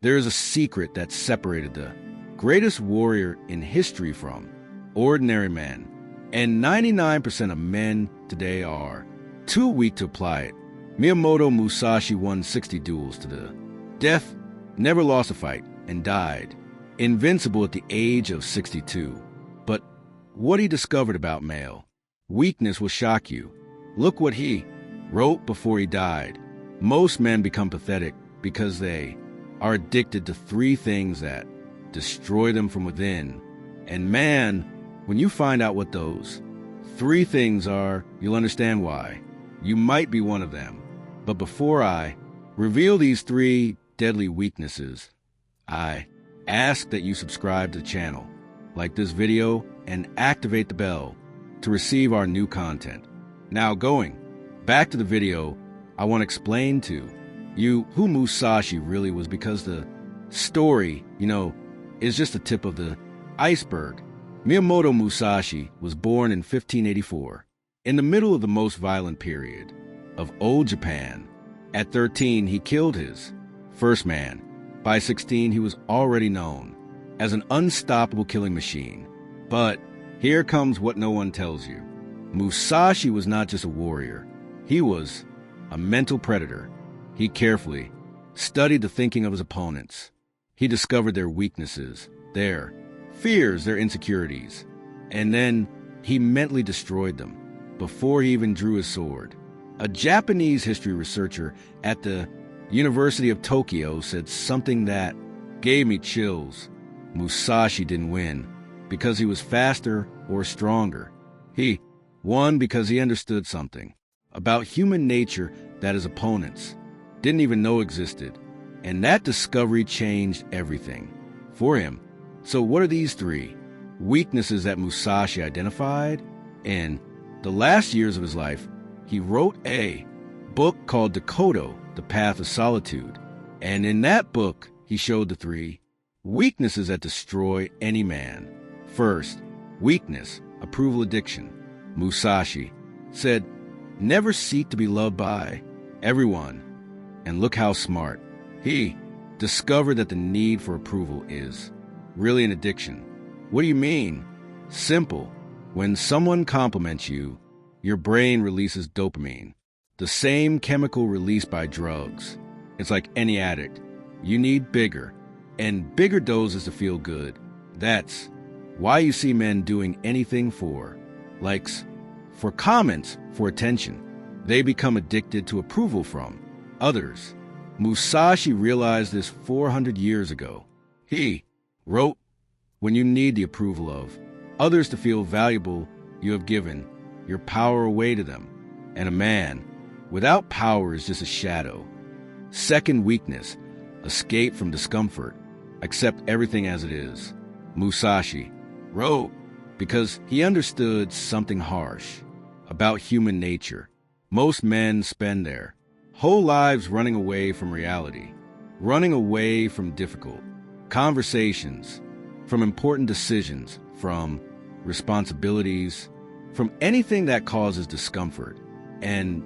There is a secret that separated the greatest warrior in history from ordinary men. And 99% of men today are too weak to apply it. Miyamoto Musashi won 60 duels to the death, never lost a fight, and died invincible at the age of 62. But what he discovered about male weakness will shock you. Look what he wrote before he died. Most men become pathetic because they are addicted to 3 things that destroy them from within. And man, when you find out what those 3 things are, you'll understand why. You might be one of them. But before I reveal these 3 deadly weaknesses, I ask that you subscribe to the channel, like this video, and activate the bell to receive our new content. Now, going back to the video, I want to explain to you who Musashi really was, because the story, is just the tip of the iceberg. Miyamoto Musashi was born in 1584, in the middle of the most violent period of old Japan. At 13, he killed his first man. By 16, he was already known as an unstoppable killing machine. But here comes what no one tells you. Musashi was not just a warrior. He was a mental predator. He carefully studied the thinking of his opponents. He discovered their weaknesses, their fears, their insecurities, and then he mentally destroyed them before he even drew his sword. A Japanese history researcher at the University of Tokyo said something that gave me chills. Musashi didn't win because he was faster or stronger. He won because he understood something about human nature that his opponents didn't even know existed. And that discovery changed everything for him. So what are these 3 weaknesses that Musashi identified? In the last years of his life, he wrote a book called The Path of Solitude. And in that book, he showed the 3 weaknesses that destroy any man. First, weakness, approval addiction. Musashi said, never seek to be loved by everyone. And look how smart. He discovered that the need for approval is really an addiction. What do you mean? Simple. When someone compliments you, your brain releases dopamine, the same chemical released by drugs. It's like any addict. You need bigger and bigger doses to feel good. That's why you see men doing anything for likes, for comments, for attention. They become addicted to approval from others. Musashi realized this 400 years ago. He wrote, when you need the approval of others to feel valuable, you have given your power away to them. And a man without power is just a shadow. Second weakness, escape from discomfort. Accept everything as it is. Musashi wrote because he understood something harsh about human nature. Most men spend their whole lives running away from reality, running away from difficult conversations, from important decisions, from responsibilities, from anything that causes discomfort. And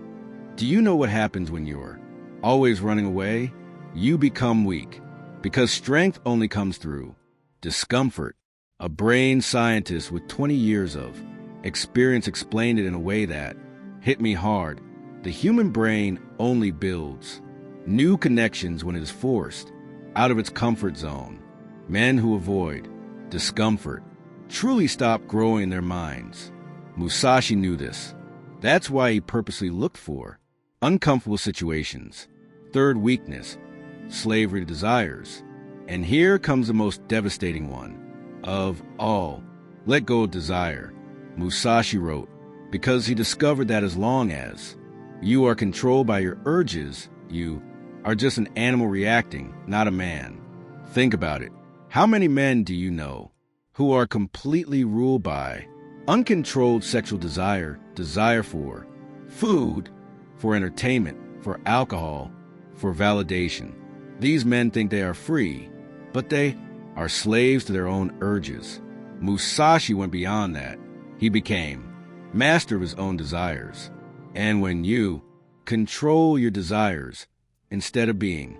do you know what happens when you're always running away? You become weak, because strength only comes through discomfort. A brain scientist with 20 years of experience explained it in a way that hit me hard. The human brain only builds new connections when it is forced out of its comfort zone. Men who avoid discomfort truly stop growing in their minds. Musashi knew this. That's why he purposely looked for uncomfortable situations. Third weakness, slavery to desires. And here comes the most devastating one of all. Let go of desire. Musashi wrote, because he discovered that as long as you are controlled by your urges, you are just an animal reacting, not a man. Think about it. How many men do you know who are completely ruled by uncontrolled sexual desire, desire for food, for entertainment, for alcohol, for validation? These men think they are free, but they are slaves to their own urges. Musashi went beyond that. He became master of his own desires. And when you control your desires instead of being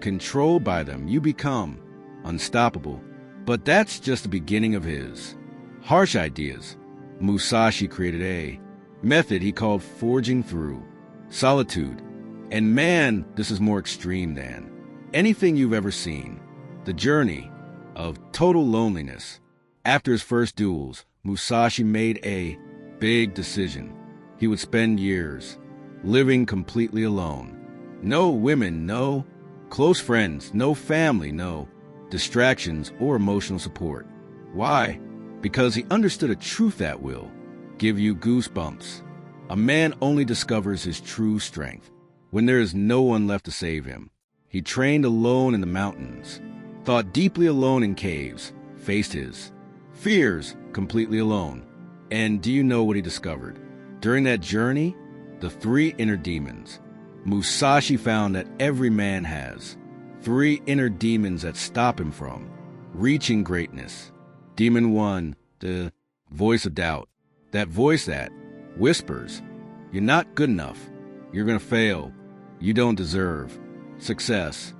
controlled by them, you become unstoppable. But that's just the beginning of his harsh ideas. Musashi created a method he called forging through solitude. And man, this is more extreme than anything you've ever seen. The journey of total loneliness. After his first duels, Musashi made a big decision. He would spend years living completely alone. No women, no close friends, no family, no distractions or emotional support. Why? Because he understood a truth that will give you goosebumps. A man only discovers his true strength when there is no one left to save him. He trained alone in the mountains, thought deeply alone in caves, faced his fears completely alone. And do you know what he discovered? During that journey, the three inner demons. Musashi found that every man has three inner demons that stop him from reaching greatness. Demon 1, the voice of doubt. That voice that whispers, you're not good enough, you're going to fail, you don't deserve success.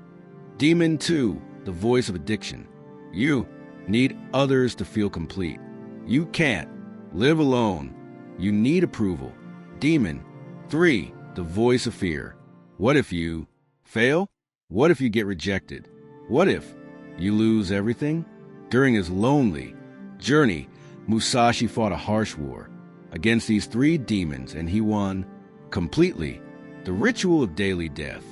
Demon 2, the voice of addiction. You need others to feel complete. You can't live alone. You need approval. Demon 3, the voice of fear. What if you fail? What if you get rejected? What if you lose everything? During his lonely journey, Musashi fought a harsh war against these three demons, and he won completely. The ritual of daily death.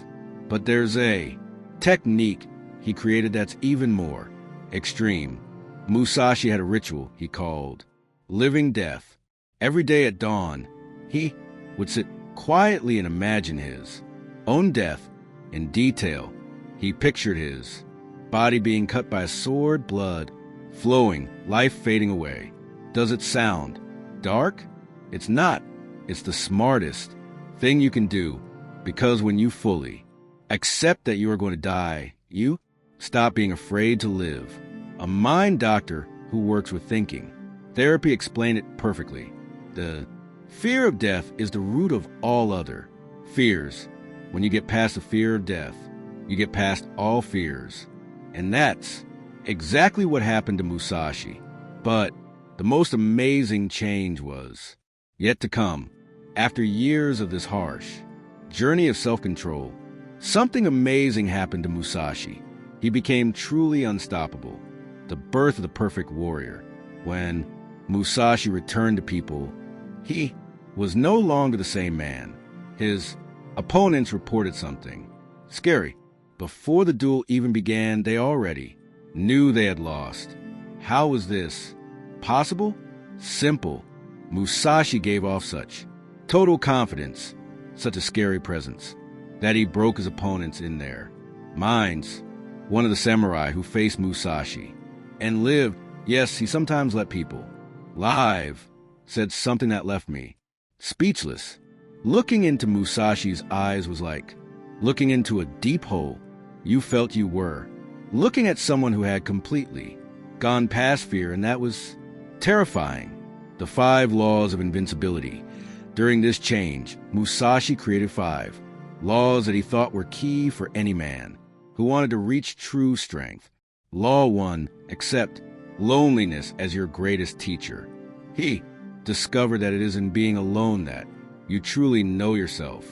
But there's a technique he created that's even more extreme. Musashi had a ritual he called living death. Every day at dawn, he would sit quietly and imagine his own death in detail. He pictured his body being cut by a sword, blood flowing, life fading away. Does it sound dark? It's not. It's the smartest thing you can do, because when you fully accept that you are going to die, you stop being afraid to live. A mind doctor who works with thinking therapy explained it perfectly. The fear of death is the root of all other fears. When you get past the fear of death, you get past all fears. And that's exactly what happened to Musashi. But the most amazing change was yet to come. After years of this harsh journey of self-control, something amazing happened to Musashi. He became truly unstoppable. The birth of the perfect warrior. When Musashi returned to people, he was no longer the same man. His opponents reported something scary. Before the duel even began, they already knew they had lost. How was this possible? Simple. Musashi gave off such total confidence, such a scary presence, that he broke his opponents in their minds. One of the samurai who faced Musashi and lived, yes, he sometimes let people live, said something that left me speechless. Looking into Musashi's eyes was like looking into a deep hole. You felt you were looking at someone who had completely gone past fear, and that was terrifying. The 5 laws of invincibility. During this change, Musashi created 5 laws that he thought were key for any man who wanted to reach true strength. Law 1, accept loneliness as your greatest teacher. He discovered that it is in being alone that you truly know yourself.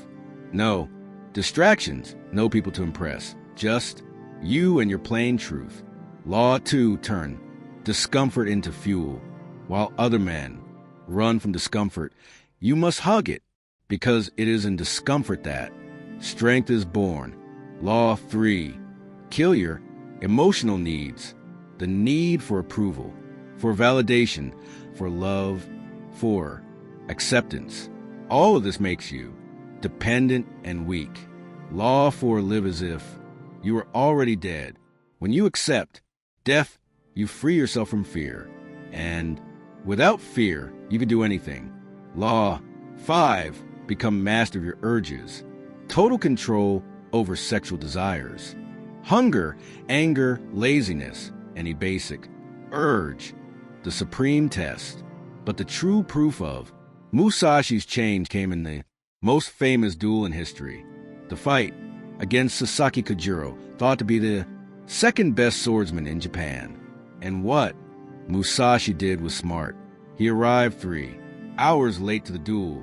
No distractions, no people to impress, just you and your plain truth. Law 2, turn discomfort into fuel. While other men run from discomfort, you must hug it, because it is in discomfort that strength is born. Law 3, kill your emotional needs. The need for approval, for validation, for love, for acceptance. All of this makes you dependent and weak. Law 4, live as if you are already dead. When you accept death, you free yourself from fear. And without fear, you can do anything. Law 5, become master of your urges. Total control over sexual desires. Hunger, anger, laziness, any basic urge. The supreme test. But the true proof of Musashi's change came in the most famous duel in history. The fight against Sasaki Kojiro, thought to be the second best swordsman in Japan. And what Musashi did was smart. He arrived 3 hours late to the duel.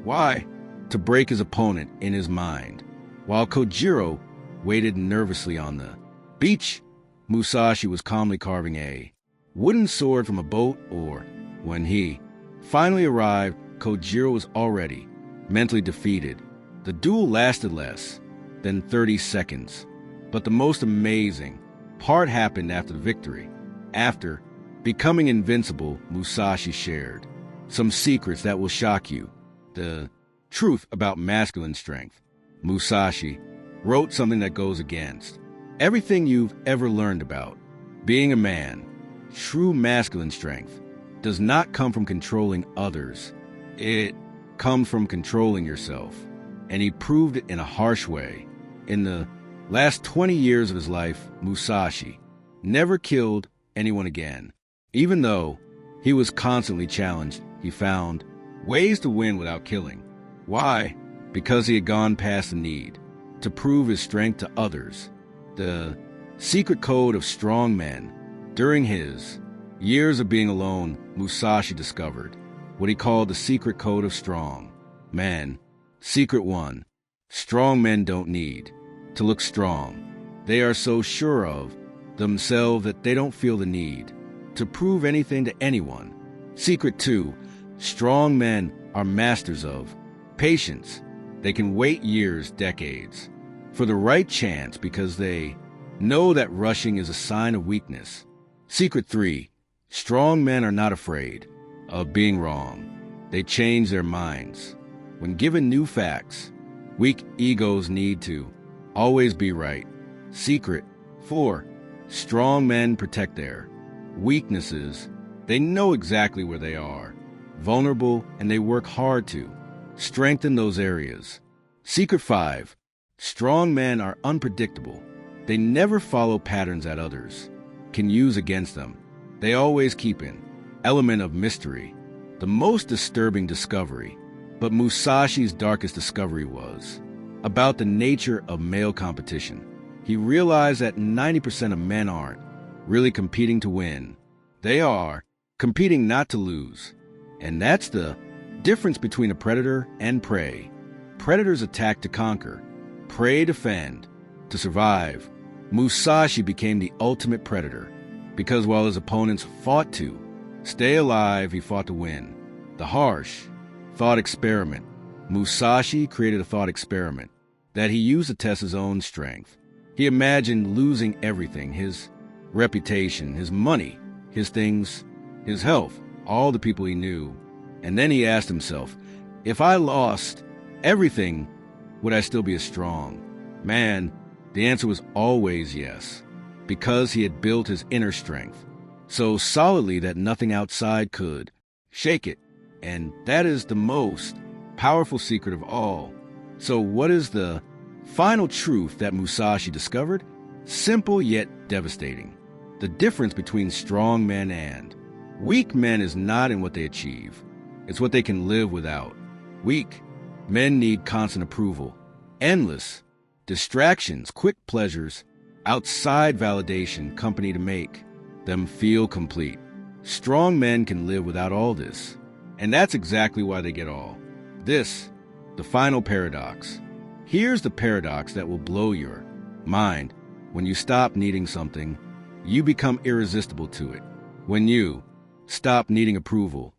Why? To break his opponent in his mind. While Kojiro waited nervously on the beach, Musashi was calmly carving a wooden sword from a boat, or when he finally arrived, Kojiro was already mentally defeated. The duel lasted less than 30 seconds, but the most amazing part happened after the victory. After becoming invincible, Musashi shared some secrets that will shock you. The truth about masculine strength. Musashi wrote something that goes against everything you've ever learned about being a man. True masculine strength does not come from controlling others. It comes from controlling yourself. And he proved it in a harsh way. In the last 20 years of his life, Musashi never killed anyone again. Even though he was constantly challenged, he found ways to win without killing. Why? Because he had gone past the need to prove his strength to others. The secret code of strong men. During his years of being alone, Musashi discovered what he called the secret code of strong men. Secret 1. Strong men don't need to look strong. They are so sure of themselves that they don't feel the need to prove anything to anyone. Secret 2. Strong men are masters of patience. They can wait years, decades, for the right chance because they know that rushing is a sign of weakness. Secret 3. Strong men are not afraid of being wrong. They change their minds when given new facts. Weak egos need to always be right. Secret 4. Strong men protect their weaknesses. They know exactly where they are vulnerable, and they work hard to strengthen those areas. Secret 5. Strong men are unpredictable. They never follow patterns that others can use against them. They always keep an element of mystery. The most disturbing discovery, but Musashi's darkest discovery, was about the nature of male competition. He realized that 90% of men aren't really competing to win. They are competing not to lose. And that's the difference between a predator and prey. Predators attack to conquer. Prey defend to survive. Musashi became the ultimate predator because while his opponents fought to stay alive, he fought to win. The harsh thought experiment. Musashi created a thought experiment that he used to test his own strength. He imagined losing everything, his reputation, his money, his things, his health, all the people he knew. And then he asked himself, if I lost everything, would I still be a strong man? The answer was always yes, because he had built his inner strength so solidly that nothing outside could shake it. And that is the most powerful secret of all. So what is the final truth that Musashi discovered? Simple yet devastating. The difference between strong men and weak men is not in what they achieve. It's what they can live without. Weak men need constant approval, endless distractions, quick pleasures, outside validation, company to make them feel complete. Strong men can live without all this. And that's exactly why they get all this. The final paradox. Here's the paradox that will blow your mind. When you stop needing something, you become irresistible to it. When you stop needing approval,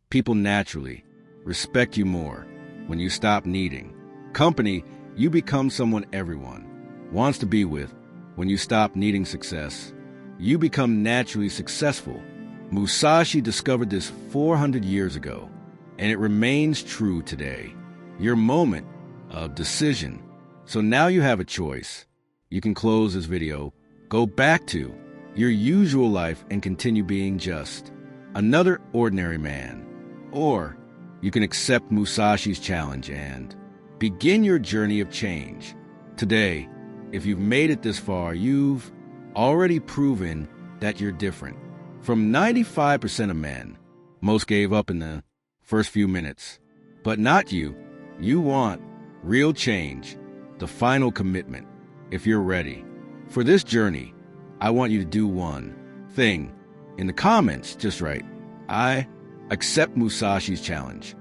people naturally respect you more. When you stop needing company, you become someone everyone wants to be with. When you stop needing success, you become naturally successful. Musashi discovered this 400 years ago, and it remains true today. Your moment of decision. So now you have a choice. You can close this video, go back to your usual life and continue being just another ordinary man. Or you can accept Musashi's challenge and begin your journey of change. Today, if you've made it this far, you've already proven that you're different. From 95% of men, most gave up in the first few minutes. But not you. You want real change. the final commitment, if you're ready. For this journey, I want you to do one thing. In the comments, just write, "I accept Musashi's challenge."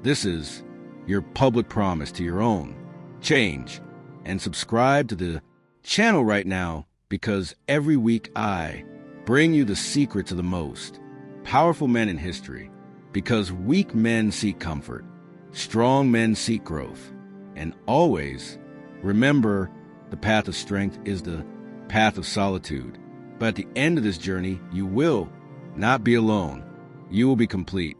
This is your public promise to your own change. And subscribe to the channel right now, because every week I bring you the secret to the most powerful men in history. Because weak men seek comfort, strong men seek growth. And always remember, the path of strength is the path of solitude. But at the end of this journey, you will not be alone. You will be complete.